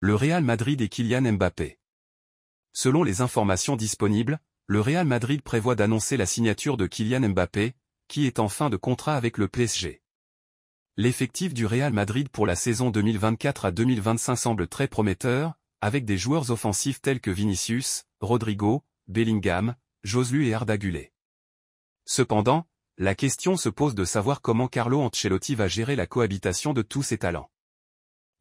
Le Real Madrid et Kylian Mbappé. Selon les informations disponibles, le Real Madrid prévoit d'annoncer la signature de Kylian Mbappé, qui est en fin de contrat avec le PSG. L'effectif du Real Madrid pour la saison 2024 à 2025 semble très prometteur, avec des joueurs offensifs tels que Vinicius, Rodrigo, Bellingham, Joselu et Arda Güler. Cependant, la question se pose de savoir comment Carlo Ancelotti va gérer la cohabitation de tous ces talents.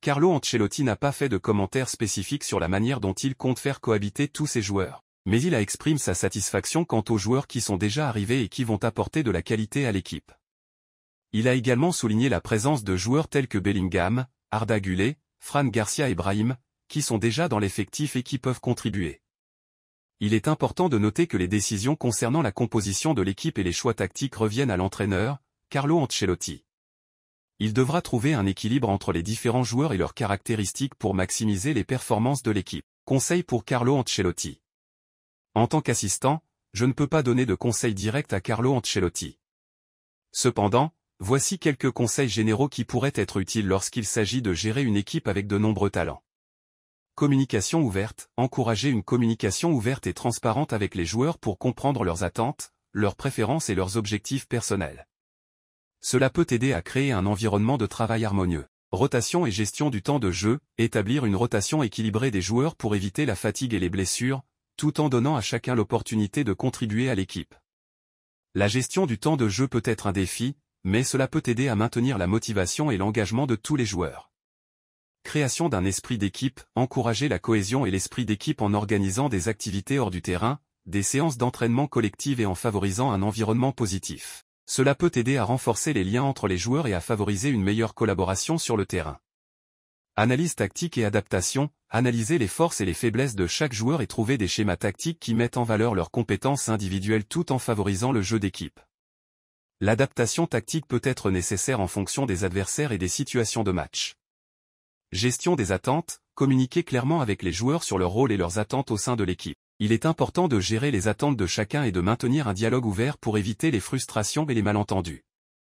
Carlo Ancelotti n'a pas fait de commentaires spécifiques sur la manière dont il compte faire cohabiter tous ces joueurs, mais il a exprimé sa satisfaction quant aux joueurs qui sont déjà arrivés et qui vont apporter de la qualité à l'équipe. Il a également souligné la présence de joueurs tels que Bellingham, Arda Güler, Fran Garcia et Brahim, qui sont déjà dans l'effectif et qui peuvent contribuer. Il est important de noter que les décisions concernant la composition de l'équipe et les choix tactiques reviennent à l'entraîneur, Carlo Ancelotti. Il devra trouver un équilibre entre les différents joueurs et leurs caractéristiques pour maximiser les performances de l'équipe. Conseil pour Carlo Ancelotti. En tant qu'assistant, je ne peux pas donner de conseils directs à Carlo Ancelotti. Cependant, voici quelques conseils généraux qui pourraient être utiles lorsqu'il s'agit de gérer une équipe avec de nombreux talents. Communication ouverte. Encourager une communication ouverte et transparente avec les joueurs pour comprendre leurs attentes, leurs préférences et leurs objectifs personnels. Cela peut aider à créer un environnement de travail harmonieux. Rotation et gestion du temps de jeu. Établir une rotation équilibrée des joueurs pour éviter la fatigue et les blessures, tout en donnant à chacun l'opportunité de contribuer à l'équipe. La gestion du temps de jeu peut être un défi, mais cela peut aider à maintenir la motivation et l'engagement de tous les joueurs. Création d'un esprit d'équipe. Encourager la cohésion et l'esprit d'équipe en organisant des activités hors du terrain, des séances d'entraînement collectives et en favorisant un environnement positif. Cela peut aider à renforcer les liens entre les joueurs et à favoriser une meilleure collaboration sur le terrain. Analyse tactique et adaptation. Analyser les forces et les faiblesses de chaque joueur et trouver des schémas tactiques qui mettent en valeur leurs compétences individuelles tout en favorisant le jeu d'équipe. L'adaptation tactique peut être nécessaire en fonction des adversaires et des situations de match. Gestion des attentes. Communiquer clairement avec les joueurs sur leur rôle et leurs attentes au sein de l'équipe. Il est important de gérer les attentes de chacun et de maintenir un dialogue ouvert pour éviter les frustrations et les malentendus.